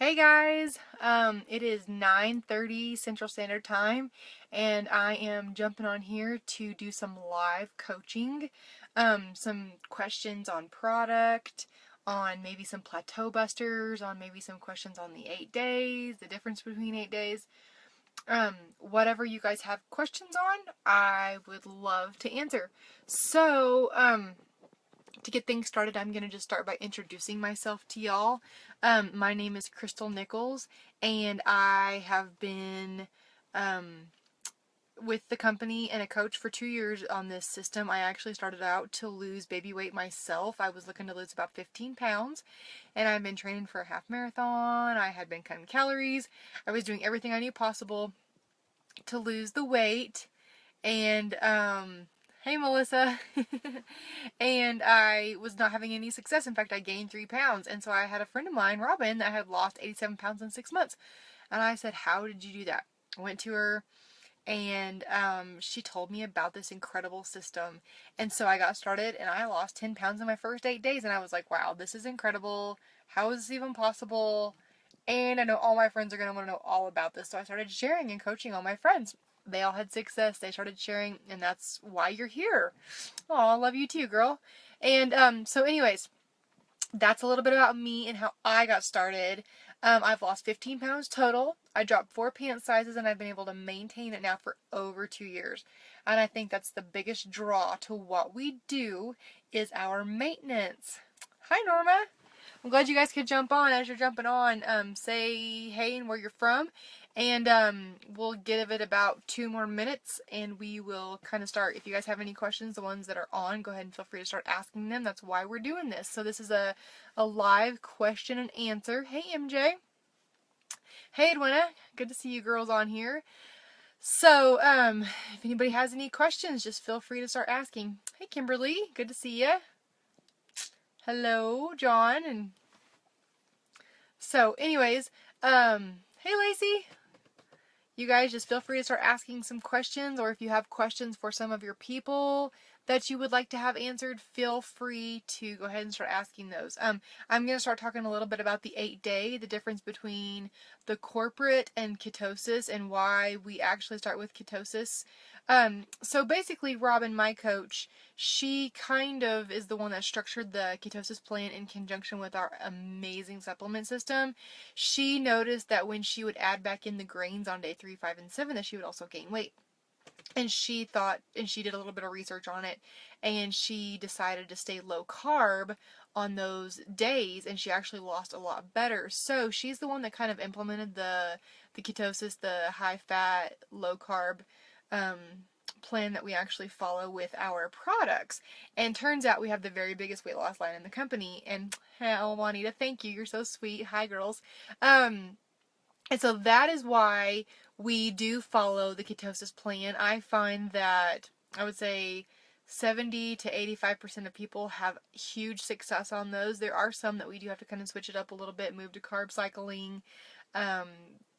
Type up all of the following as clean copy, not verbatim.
Hey guys, it is 9:30 Central Standard Time, and I am jumping on here to do some live coaching, some questions on product, on maybe some plateau busters, on maybe some questions on the 8 days, the difference between 8 days. Whatever you guys have questions on, I would love to answer. So, to get things started, I'm going to just start by introducing myself to y'all. My name is Krystal Nichols, and I have been with the company and a coach for 2 years on this system. I actually started out to lose baby weight myself. I was looking to lose about 15 pounds, and I've been training for a half marathon. I had been cutting calories. I was doing everything I knew possible to lose the weight, and hey Melissa. And I was not having any success. In fact, I gained 3 pounds. And so I had a friend of mine, Robin, that had lost 87 pounds in 6 months. And I said, how did you do that? I went to her, and she told me about this incredible system. And so I got started, and I lost 10 pounds in my first 8 days. And I was like, wow, this is incredible. How is this even possible? And I know all my friends are going to want to know all about this. So I started sharing and coaching all my friends. They all had success. They started sharing, and that's why you're here. Oh, I love you too, girl. And so anyways, that's a little bit about me and how I got started. I've lost 15 pounds total. I dropped 4 pant sizes, and I've been able to maintain it now for over 2 years. And I think that's the biggest draw to what we do is our maintenance. Hi, Norma. I'm glad you guys could jump on. As you're jumping on, say hey and where you're from, and we'll give it about 2 more minutes, and we will kind of start. If you guys have any questions, the ones that are on, go ahead and feel free to start asking them. That's why we're doing this. So this is a live question and answer. Hey, MJ. Hey, Edwina. Good to see you girls on here. So, if anybody has any questions, just feel free to start asking. Hey, Kimberly. Good to see you. Hello, John. And so, anyways, hey, Lacey. You guys just feel free to start asking some questions, or if you have questions for some of your people that you would like to have answered, feel free to go ahead and start asking those. I'm going to start talking a little bit about the 8 day, the difference between the corporate and ketosis, and why we actually start with ketosis. So basically, Robin, my coach, she kind of is the one that structured the ketosis plan in conjunction with our amazing supplement system. She noticed that when she would add back in the grains on day 3, 5, and 7, that she would also gain weight. And she thought, and she did a little bit of research on it, and she decided to stay low carb on those days, and she actually lost a lot better. So she's the one that kind of implemented the ketosis, the high fat, low carb plan that we actually follow with our products. And turns out we have the very biggest weight loss line in the company. And hell, Juanita, thank you. You're so sweet. Hi, girls. And so that is why we do follow the ketosis plan. I find that I would say 70 to 85% of people have huge success on those. There are some that we do have to kind of switch it up a little bit, move to carb cycling,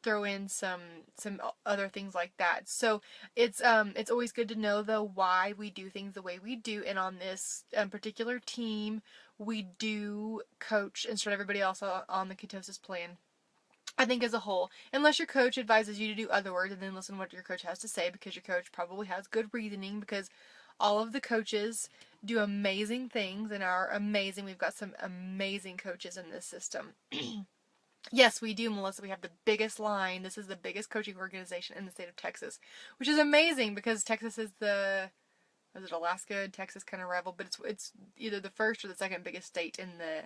throw in some other things like that. So it's always good to know though why we do things the way we do. And on this particular team, we do coach and start everybody else on the ketosis plan. I think as a whole, unless your coach advises you to do other words, and then listen to what your coach has to say, because your coach probably has good reasoning, because all of the coaches do amazing things and are amazing. We've got some amazing coaches in this system. Yes, we do, Melissa. We have the biggest line. This is the biggest coaching organization in the state of Texas, which is amazing because Texas is is it Alaska and Texas kind of rival, but it's either the first or the second biggest state in the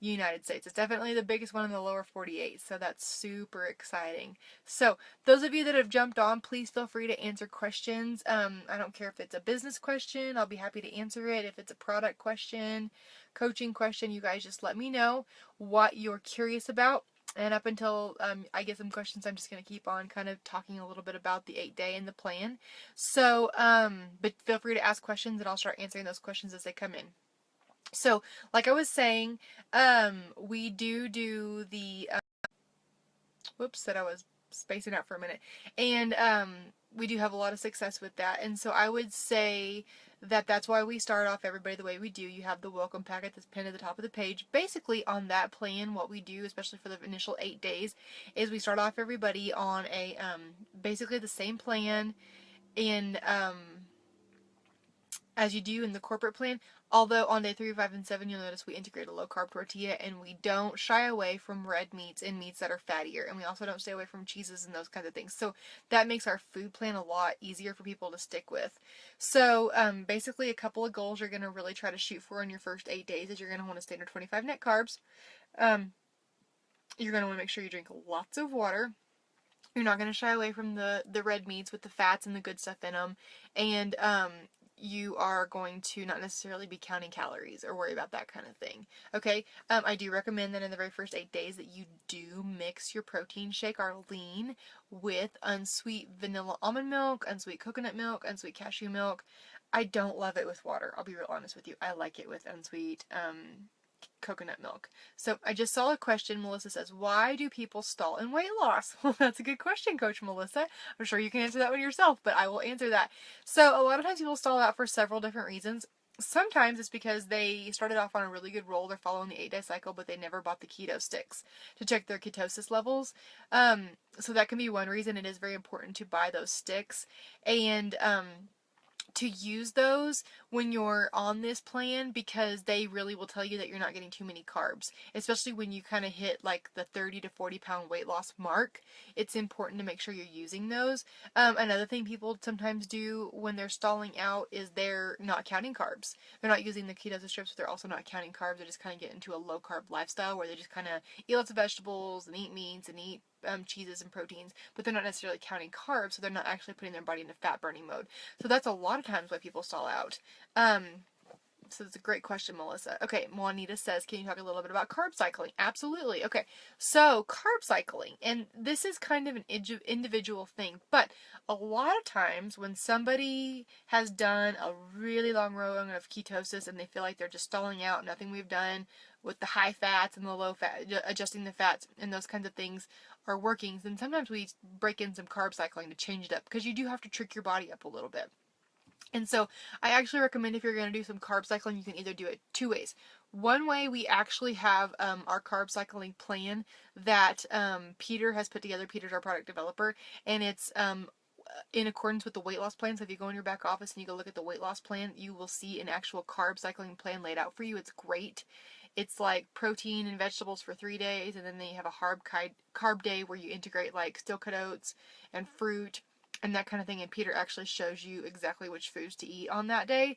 United States. It's definitely the biggest one in the lower 48, so that's super exciting. So those of you that have jumped on, please feel free to answer questions. I don't care if it's a business question, I'll be happy to answer it. If it's a product question, coaching question, you guys just let me know what you're curious about. And up until I get some questions, I'm just going to keep on kind of talking a little bit about the 8 day and the plan. So, but feel free to ask questions, and I'll start answering those questions as they come in. So, like I was saying, we do the, whoops, said I was spacing out for a minute. And, we do have a lot of success with that. And so I would say that that's why we start off everybody the way we do. You have the welcome packet that's pinned at the top of the page. Basically, on that plan, what we do, especially for the initial 8 days, is we start off everybody on a basically the same plan in as you do in the corporate plan. Although on day 3, 5, and 7, you'll notice we integrate a low-carb tortilla, and we don't shy away from red meats and meats that are fattier, and we also don't stay away from cheeses and those kinds of things. So that makes our food plan a lot easier for people to stick with. So basically, a couple of goals you're going to really try to shoot for in your first 8 days is you're going to want to stay under 25 net carbs. You're going to want to make sure you drink lots of water. You're not going to shy away from the red meats with the fats and the good stuff in them. And you are going to not necessarily be counting calories or worry about that kind of thing. Okay, I do recommend that in the very first 8 days that you do mix your protein shake, our lean, with unsweet vanilla almond milk, unsweet coconut milk, unsweet cashew milk. I don't love it with water. I'll be real honest with you. I like it with unsweet coconut milk. So I just saw a question. Melissa says, why do people stall in weight loss? Well, that's a good question, Coach Melissa. I'm sure you can answer that one yourself, but I will answer that. So a lot of times people stall out for several different reasons. Sometimes it's because they started off on a really good roll. They're following the 8-day cycle, but they never bought the keto sticks to check their ketosis levels. So that can be one reason. It is very important to buy those sticks and to use those when you're on this plan, because they really will tell you that you're not getting too many carbs, especially when you kind of hit like the 30 to 40 pound weight loss mark. It's important to make sure you're using those. Another thing people sometimes do when they're stalling out is they're not counting carbs. They're not using the ketosis strips, but they're also not counting carbs. They just kind of get into a low carb lifestyle where they just kind of eat lots of vegetables and eat meats and eat cheeses and proteins, but they're not necessarily counting carbs, so they're not actually putting their body into fat burning mode. So that's a lot of times why people stall out. So it's a great question, Melissa. Okay, Juanita says, can you talk a little bit about carb cycling? Absolutely. Okay, so carb cycling, and this is kind of an individual thing, but a lot of times when somebody has done a really long run of ketosis and they feel like they're just stalling out, nothing we've done with the high fats and the low fat, adjusting the fats and those kinds of things are working, then sometimes we break in some carb cycling to change it up, because you do have to trick your body up a little bit. And so I actually recommend, if you're going to do some carb cycling, you can either do it 2 ways. One way, we actually have our carb cycling plan that Peter has put together. Peter's our product developer, and it's in accordance with the weight loss plan. So if you go in your back office and you go look at the weight loss plan, you will see an actual carb cycling plan laid out for you. It's great. It's like protein and vegetables for 3 days, and then you have a carb day where you integrate like steel-cut oats and fruit and that kind of thing, and Peter actually shows you exactly which foods to eat on that day.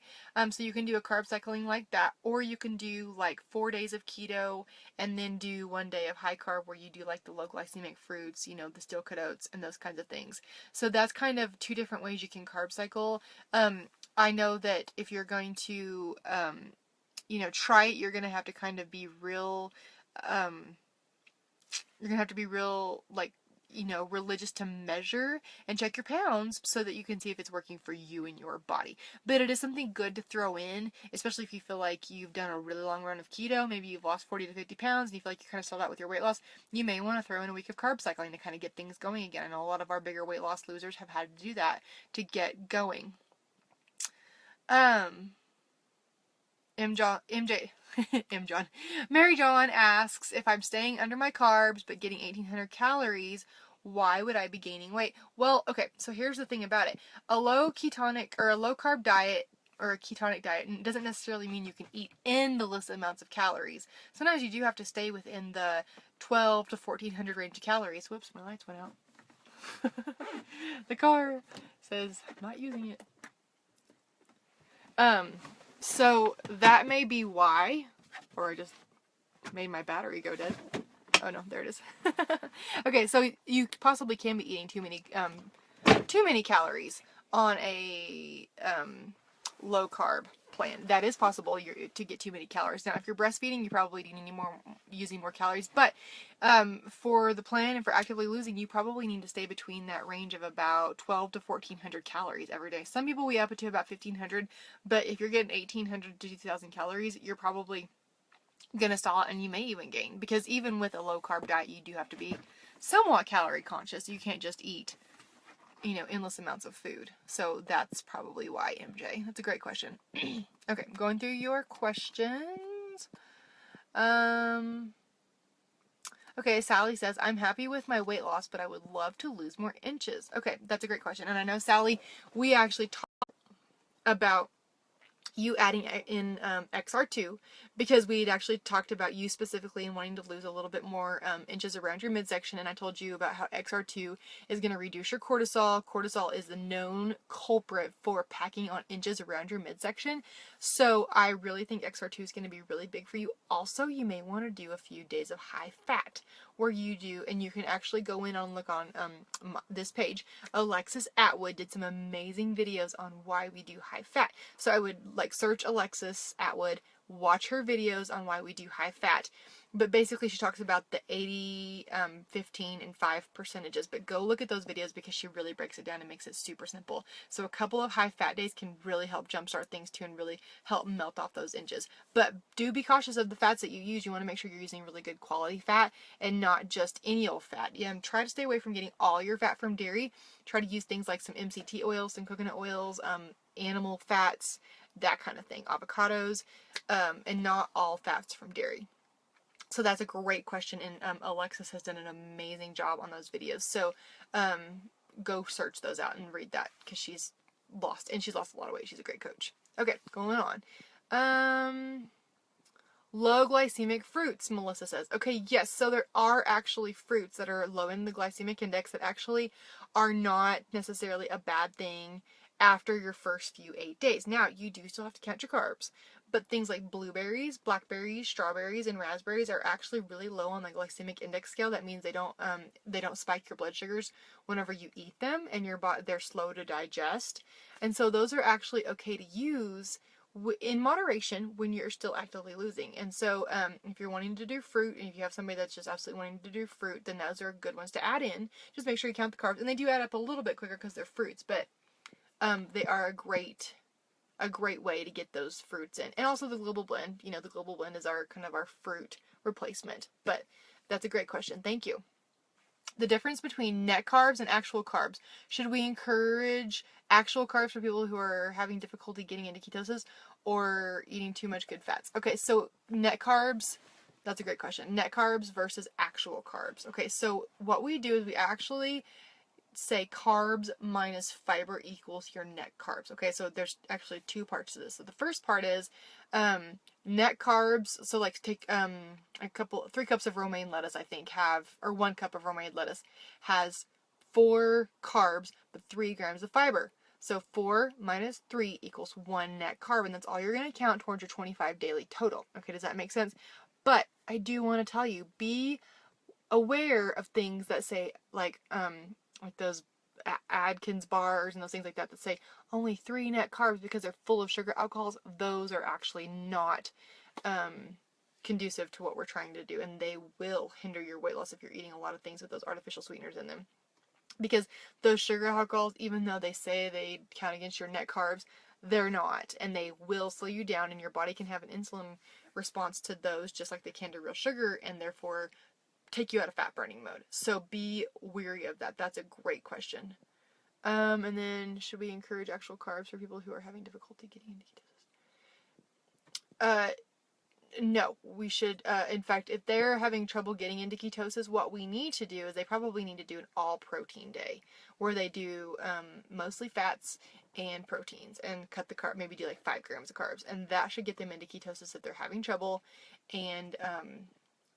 So you can do a carb cycling like that, or you can do like 4 days of keto and then do 1 day of high carb where you do like the low glycemic fruits, you know, the steel-cut oats and those kinds of things. So that's kind of 2 different ways you can carb cycle. I know that if you're going to, try it, you're going to have to kind of be real, like, religious to measure and check your pounds so that you can see if it's working for you and your body. But it is something good to throw in, especially if you feel like you've done a really long run of keto. Maybe you've lost 40 to 50 pounds and you feel like you're kind of stalled out with your weight loss. You may want to throw in a week of carb cycling to kind of get things going again. I know a lot of our bigger weight loss losers have had to do that to get going. Mary John asks, if I'm staying under my carbs but getting 1,800 calories, why would I be gaining weight? Well, okay, so here's the thing about it. A low ketonic or a low carb diet or a ketonic diet doesn't necessarily mean you can eat endless amounts of calories. Sometimes you do have to stay within the 1,200 to 1,400 range of calories. Whoops, my lights went out. The car says, not using it. So that may be why, or I just made my battery go dead. Oh no, there it is. Okay, so you possibly can be eating too many calories on a low carb plan. That is possible to get too many calories. Now, if you're breastfeeding, you probably need using more calories. But for the plan and for actively losing, you probably need to stay between that range of about 1,200 to 1,400 calories every day. Some people we up it to about 1,500, but if you're getting 1,800 to 2,000 calories, you're probably gonna stall out, and you may even gain, because even with a low carb diet, you do have to be somewhat calorie conscious. You can't just eat endless amounts of food. So that's probably why, MJ. That's a great question. Okay, going through your questions. Okay, Sally says, I'm happy with my weight loss, but I would love to lose more inches. Okay, that's a great question. And I know, Sally, we actually talked about you adding in XR2 because we'd actually talked about you specifically and wanting to lose a little bit more inches around your midsection, and I told you about how XR2 is going to reduce your cortisol. Cortisol is the known culprit for packing on inches around your midsection, so I really think XR2 is going to be really big for you. Also, you may want to do a few days of high fat where you do, and you can actually go in and look on this page. Alexis Atwood did some amazing videos on why we do high fat. So I would search Alexis Atwood, watch her videos on why we do high fat. But basically she talks about the 80, 15, and 5 percentages. But go look at those videos because she really breaks it down and makes it super simple. So a couple of high fat days can really help jumpstart things too and really help melt off those inches. But do be cautious of the fats that you use. You want to make sure you're using really good quality fat and not just any old fat. Try to stay away from getting all your fat from dairy. Try to use things like some MCT oils, some coconut oils, animal fats, that kind of thing, avocados, and not all fats from dairy. So that's a great question, and Alexis has done an amazing job on those videos. So go search those out and read that because she's lost a lot of weight. She's a great coach. Okay, going on. Low glycemic fruits, Melissa says. Okay, yes, so there are actually fruits that are low in the glycemic index that actually are not necessarily a bad thing after your first few 8 days. Now, you do still have to count your carbs, but things like blueberries, blackberries, strawberries, and raspberries are actually really low on the glycemic index scale. That means they don't spike your blood sugars whenever you eat them, and they're slow to digest. And so those are actually okay to use in moderation when you're still actively losing. And so if you're wanting to do fruit, and if you have somebody that's just absolutely wanting to do fruit, then those are good ones to add in. Just make sure you count the carbs, and they do add up a little bit quicker because they're fruits, but they are a great way to get those fruits in. And also the Global Blend. The Global Blend is our fruit replacement. But that's a great question. Thank you. The difference between net carbs and actual carbs. Should we encourage actual carbs for people who are having difficulty getting into ketosis or eating too much good fats? Okay, so net carbs, that's a great question. Net carbs versus actual carbs. Okay, so what we do is we actually say carbs minus fiber equals your net carbs. Okay, so there's actually two parts to this. So the first part is net carbs. So take 3 cups of romaine lettuce, I think, or 1 cup of romaine lettuce has 4 carbs but 3 grams of fiber. So 4 minus 3 equals 1 net carb, and that's all you're going to count towards your 25 daily total. Okay, does that make sense? But I do want to tell you, be aware of things that say like those Atkins bars and those things like that say only 3 net carbs because they're full of sugar alcohols. Those are actually not conducive to what we're trying to do, and they will hinder your weight loss if you're eating a lot of things with those artificial sweeteners in them. Because those sugar alcohols, even though they say they count against your net carbs, they're not, and they will slow you down, and your body can have an insulin response to those just like they can to real sugar, and therefore take you out of fat burning mode. So be weary of that. That's a great question. And then, should we encourage actual carbs for people who are having difficulty getting into ketosis? No, we should. In fact, if they're having trouble getting into ketosis, what we need to do is they probably need to do an all protein day where they do mostly fats and proteins and cut the carb, maybe do 5 grams of carbs, and that should get them into ketosis if they're having trouble, and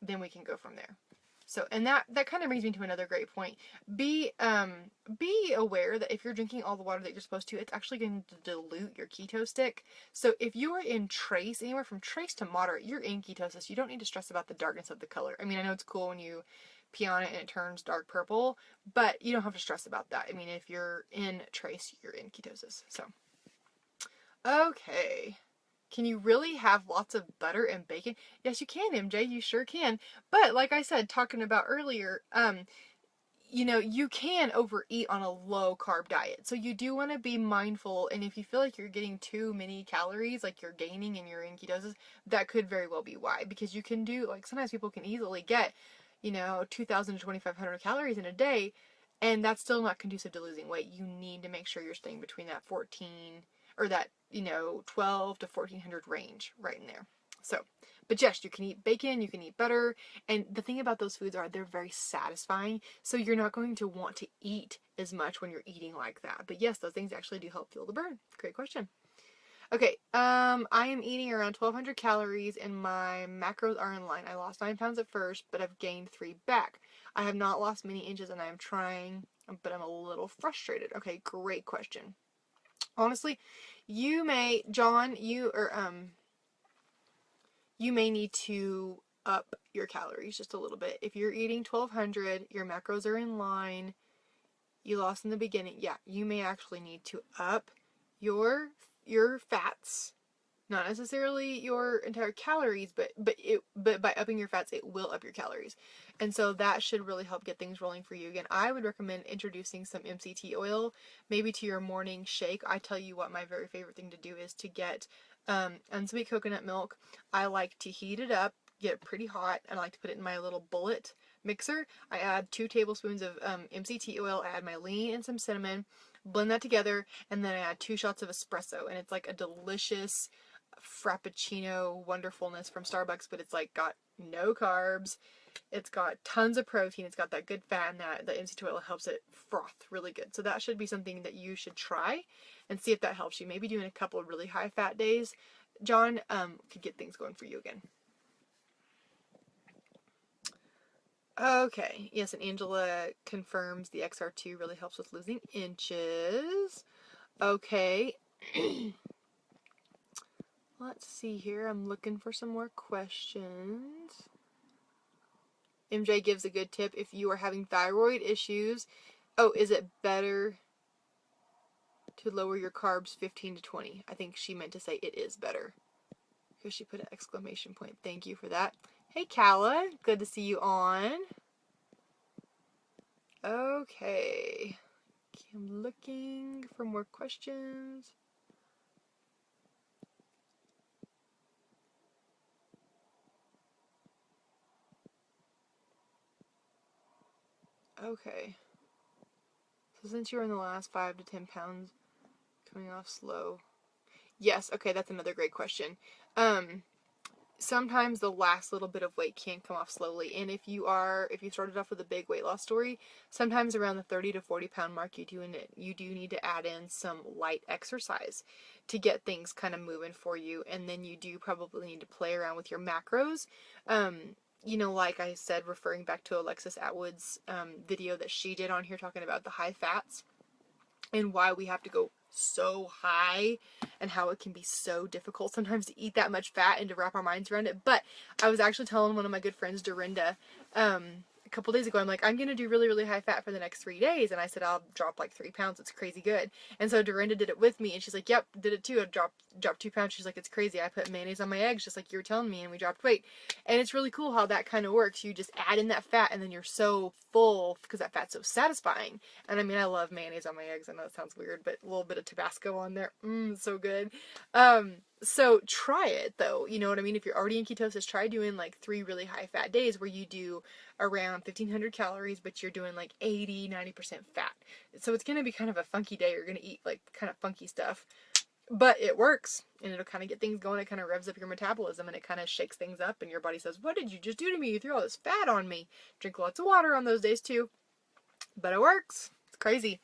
then we can go from there. So, and that kind of brings me to another great point. Be aware that if you're drinking all the water that you're supposed to, it's actually going to dilute your keto stick. So if you are in trace, anywhere from trace to moderate, you're in ketosis. You don't need to stress about the darkness of the color. I mean, I know it's cool when you pee on it and it turns dark purple, but you don't have to stress about that. I mean, if you're in trace, you're in ketosis. So, okay. Can you really have lots of butter and bacon? Yes, you can, MJ. You sure can. But like I said, talking about earlier, you can overeat on a low carb diet. So you do want to be mindful. And if you feel like you're getting too many calories, like you're gaining and you're in ketosis, that could very well be why. Because you can do, sometimes people can easily get, 2,000 to 2,500 calories in a day. And that's still not conducive to losing weight. You need to make sure you're staying between that 14 or that, 12 to 1400 range right in there. So, but yes, you can eat bacon, you can eat butter, and the thing about those foods are they're very satisfying, so you're not going to want to eat as much when you're eating like that. But yes, those things actually do help fuel the burn. Great question. Okay, I am eating around 1200 calories and my macros are in line. I lost 9 pounds at first, but I've gained 3 back. I have not lost many inches and I am trying, but I'm a little frustrated. Okay, great question. Honestly, you may, John, you may need to up your calories just a little bit. If you're eating 1200, your macros are in line, you lost in the beginning, yeah, you may actually need to up your fats. Not necessarily your entire calories, but by upping your fats, it will up your calories. And so that should really help get things rolling for you. Again, I would recommend introducing some MCT oil, maybe to your morning shake. I tell you what, my very favorite thing to do is to get unsweet coconut milk. I like to heat it up, get it pretty hot, and I like to put it in my little bullet mixer. I add 2 tablespoons of MCT oil, I add my lean and some cinnamon, blend that together, and then I add 2 shots of espresso, and it's like a delicious frappuccino wonderfulness from Starbucks, but it's like got no carbs, it's got tons of protein, it's got that good fat, and that the MCT oil helps it froth really good. So that should be something that you should try and see if that helps you. Maybe doing a couple of really high fat days, John, could get things going for you again. Okay, yes, and Angela confirms the XR2 really helps with losing inches. Okay. Let's see here. I'm looking for some more questions. MJ gives a good tip if you are having thyroid issues. Oh, is it better to lower your carbs 15 to 20? I think she meant to say it is better, because she put an exclamation point. Thank you for that. Hey, Kala. Good to see you on. Okay. I'm looking for more questions. Okay. So since you were in the last 5 to 10 pounds coming off slow. Yes, okay, that's another great question. Sometimes the last little bit of weight can come off slowly, and if you started off with a big weight loss story, sometimes around the 30 to 40 pound mark, you do need to add in some light exercise to get things kind of moving for you, and then you do probably need to play around with your macros. Like I said, referring back to Alexis Atwood's video that she did on here talking about the high fats and why we have to go so high and how it can be so difficult sometimes to eat that much fat and to wrap our minds around it. But I was actually telling one of my good friends, Dorinda, a couple days ago, I'm like, I'm going to do really, really high fat for the next 3 days. And I said, I'll drop like 3 pounds. It's crazy good. And so Dorinda did it with me and she's like, yep, did it too. I dropped 2 pounds. She's like, it's crazy. I put mayonnaise on my eggs just like you were telling me and we dropped weight. And it's really cool how that kind of works. You just add in that fat and then you're so full because that fat's so satisfying. And I mean, I love mayonnaise on my eggs. I know it sounds weird, but a little bit of Tabasco on there. So good. So try it though. You know what I mean? If you're already in ketosis, try doing like 3 really high fat days where you do around 1500 calories, but you're doing like 80-90% fat. So it's going to be kind of a funky day. You're going to eat like kind of funky stuff, but it works and it'll kind of get things going. It kind of revs up your metabolism and it kind of shakes things up and your body says, what did you just do to me? You threw all this fat on me. Drink lots of water on those days too, but it works. It's crazy.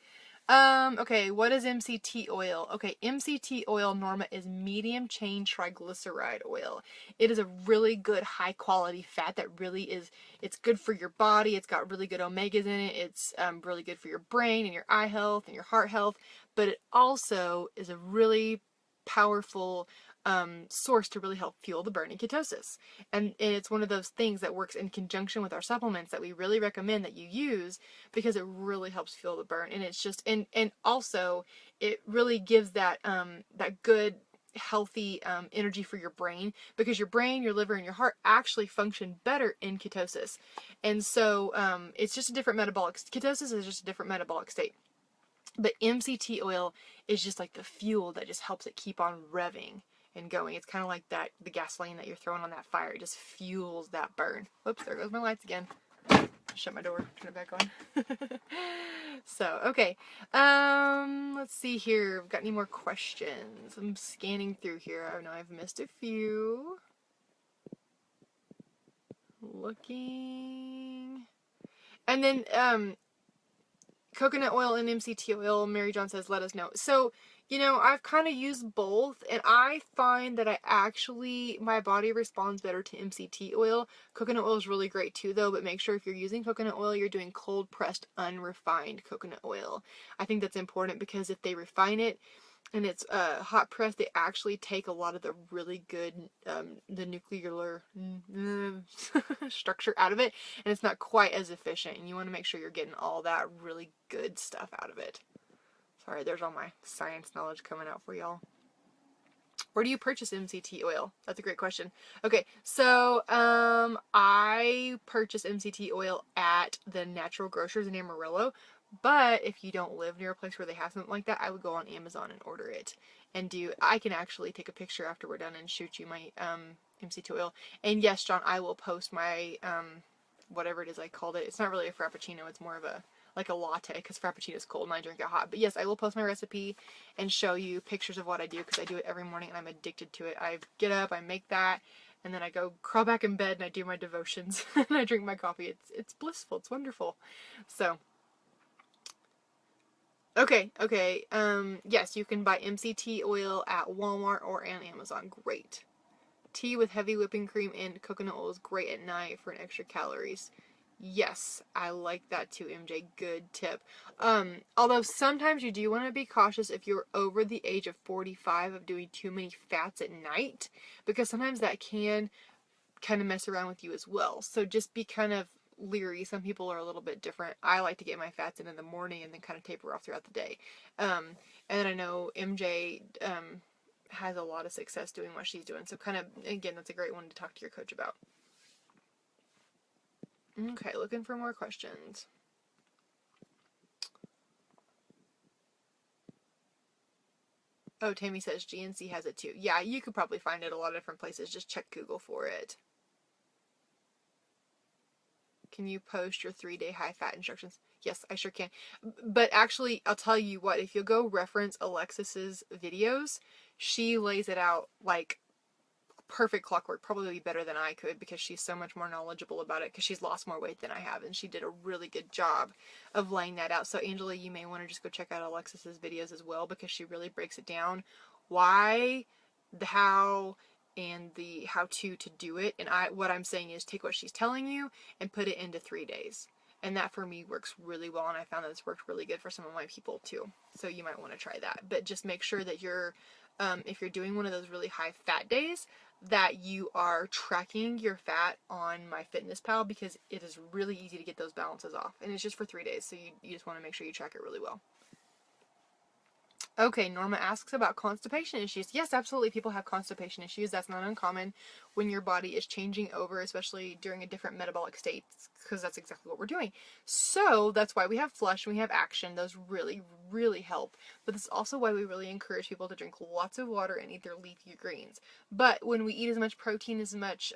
Okay, what is MCT oil? Okay, MCT oil, Norma, is medium chain triglyceride oil. It is a really good high quality fat that really is, it's good for your body. It's got really good omegas in it. It's really good for your brain and your eye health and your heart health, but it also is a really powerful source to really help fuel the burn in ketosis. And it's one of those things that works in conjunction with our supplements that we really recommend that you use because it really helps fuel the burn. And it's just, and also it really gives that, that good, healthy energy for your brain, because your brain, your liver, and your heart actually function better in ketosis. And so it's just a different metabolic, ketosis is just a different metabolic state. But MCT oil is just like the fuel that just helps it keep on revving and going. It's kind of like the gasoline that you're throwing on that fire. It just fuels that burn. Whoops, there goes my lights again. shut my door, turn it back on. So, okay. Let's see here. Got any more questions? I'm scanning through here. I know I've missed a few. Looking. And then, coconut oil and MCT oil, Mary John says, let us know. So, I've kind of used both, and I find that my body responds better to MCT oil. Coconut oil is really great too, though, but make sure if you're using coconut oil, you're doing cold pressed, unrefined coconut oil. I think that's important because if they refine it, and it's hot press, they actually take a lot of the really good, the nuclear structure out of it, and it's not quite as efficient, and you want to make sure you're getting all that really good stuff out of it. Sorry, there's all my science knowledge coming out for y'all. Where do you purchase MCT oil? That's a great question. Okay, so I purchase MCT oil at the Natural Grocers in Amarillo, but if you don't live near a place where they have something like that, I would go on Amazon and order it. I can actually take a picture after we're done and shoot you my MCT oil. And yes, John, I will post my whatever it is I called it. It's not really a Frappuccino, it's more of a latte, because Frappuccino is cold and I drink it hot. But yes, I will post my recipe and show you pictures of what I do, because I do it every morning and I'm addicted to it. I get up, I make that, and then I go crawl back in bed and I do my devotions and I drink my coffee. It's blissful. It's wonderful. So, okay. Yes, you can buy MCT oil at Walmart or on Amazon. Great. Tea with heavy whipping cream and coconut oil is great at night for an extra calories. Yes, I like that too, MJ. Good tip. Although sometimes you do want to be cautious if you're over the age of 45 of doing too many fats at night, because sometimes that can kind of mess around with you as well. So just be kind of leery. Some people are a little bit different. I like to get my fats in the morning and then kind of taper off throughout the day. And I know MJ has a lot of success doing what she's doing. So kind of, again, that's a great one to talk to your coach about. Okay, looking for more questions. Oh, Tammy says GNC has it too. Yeah, you could probably find it a lot of different places. Just check Google for it. Can you post your 3-day high-fat instructions? Yes, I sure can. But actually, I'll tell you what, if you'll go reference Alexis's videos, she lays it out like perfect clockwork, probably better than I could, because she's so much more knowledgeable about it, because she's lost more weight than I have, and she did a really good job of laying that out. So Angela, you may want to just go check out Alexis's videos as well, because she really breaks it down, why, the how, and the how to do it. And what I'm saying is take what she's telling you and put it into 3 days. And that for me works really well, and I found that it's worked really good for some of my people too. So you might want to try that. But just make sure that if you're doing one of those really high fat days, that you are tracking your fat on MyFitnessPal, because it is really easy to get those balances off. And it's just for 3 days, so you just want to make sure you track it really well. Okay, Norma asks about constipation issues. Yes, absolutely. People have constipation issues. That's not uncommon when your body is changing over, especially during a different metabolic state, because that's exactly what we're doing. So that's why we have flush and we have action. Those really, really help. But this is also why we really encourage people to drink lots of water and eat their leafy greens. But when we eat as much protein, as much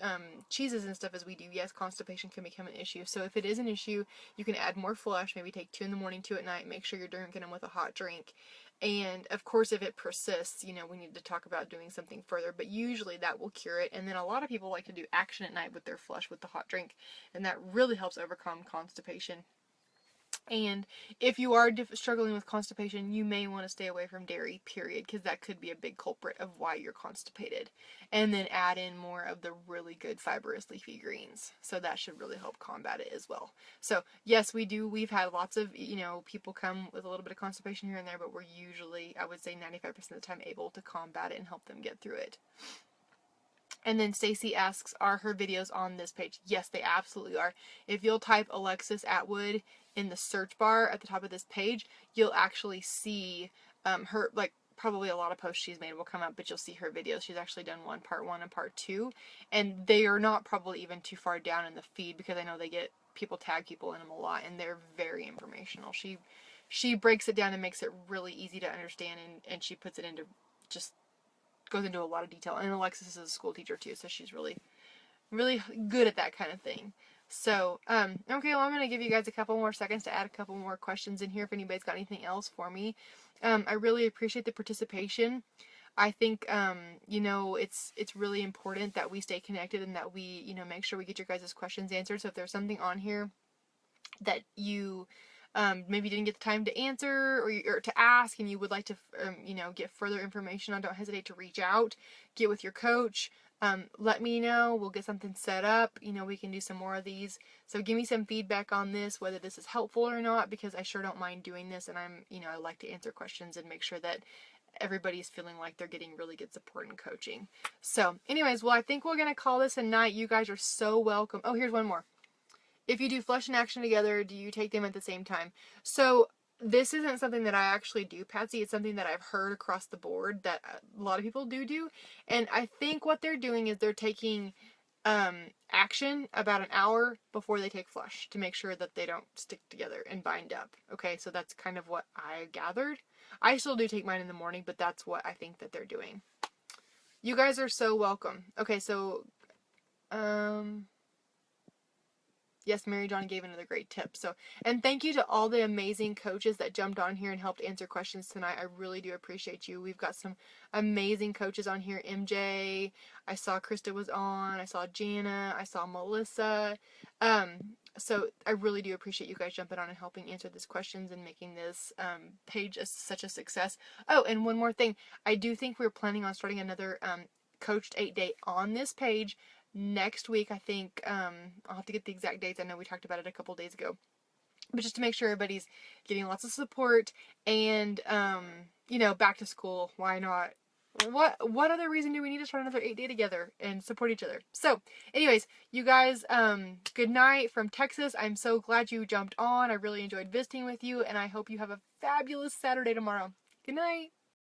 cheeses and stuff as we do, yes, constipation can become an issue. So if it is an issue, you can add more flush. Maybe take 2 in the morning, 2 at night. Make sure you're drinking them with a hot drink. And of course, if it persists, we need to talk about doing something further, but usually that will cure it. And then a lot of people like to do action at night with their flush with the hot drink, and that really helps overcome constipation. And if you are struggling with constipation, you may want to stay away from dairy, period, because that could be a big culprit of why you're constipated. And then add in more of the really good fibrous leafy greens. So that should really help combat it as well. So yes, we've had lots of, people come with a little bit of constipation here and there, but we're usually, I would say 95% of the time, able to combat it and help them get through it. And then Stacy asks, are her videos on this page? Yes, they absolutely are. If you'll type Alexis Atwood in the search bar at the top of this page, you'll actually see her, probably a lot of posts she's made will come up, but you'll see her videos. She's actually done part 1 and part 2, and they are not probably even too far down in the feed, because I know people tag people in them a lot, and they're very informational. She breaks it down and makes it really easy to understand, and she puts it into goes into a lot of detail. And Alexis is a school teacher too, so she's really, really good at that kind of thing. So, okay, well, I'm going to give you guys a couple more seconds to add a couple more questions in here if anybody's got anything else for me. I really appreciate the participation. I think, it's really important that we stay connected and that we, make sure we get your guys' questions answered. So if there's something on here that you maybe didn't get the time to answer or to ask and you would like to, get further information on, don't hesitate to reach out, get with your coach. Let me know. We'll get something set up. We can do some more of these. So give me some feedback on this, whether this is helpful or not, because I sure don't mind doing this. And I like to answer questions and make sure that everybody's feeling like they're getting really good support and coaching. So anyways, well, I think we're going to call this a night. You guys are so welcome. Oh, here's one more. If you do flush and action together, do you take them at the same time? So this isn't something that I actually do, Patsy. It's something that I've heard across the board that a lot of people do. And I think what they're doing is they're taking action about an hour before they take flush to make sure that they don't stick together and bind up. Okay, so that's kind of what I gathered. I still do take mine in the morning, but that's what I think that they're doing. You guys are so welcome. Okay, so yes, Mary John gave another great tip. So, and thank you to all the amazing coaches that jumped on here and helped answer questions tonight. I really do appreciate you. We've got some amazing coaches on here. MJ, I saw Krista was on. I saw Jana. I saw Melissa. So I really do appreciate you guys jumping on and helping answer these questions and making this page such a success. Oh, and one more thing. I do think we're planning on starting another Coached 8-Day on this page next week. I think I'll have to get the exact dates. I know we talked about it a couple days ago, but just to make sure everybody's getting lots of support and back to school, why not? What other reason do we need to start another 8-Day together and support each other? So anyways, you guys, good night from Texas. I'm so glad you jumped on. I really enjoyed visiting with you, and I hope you have a fabulous Saturday tomorrow. Good night.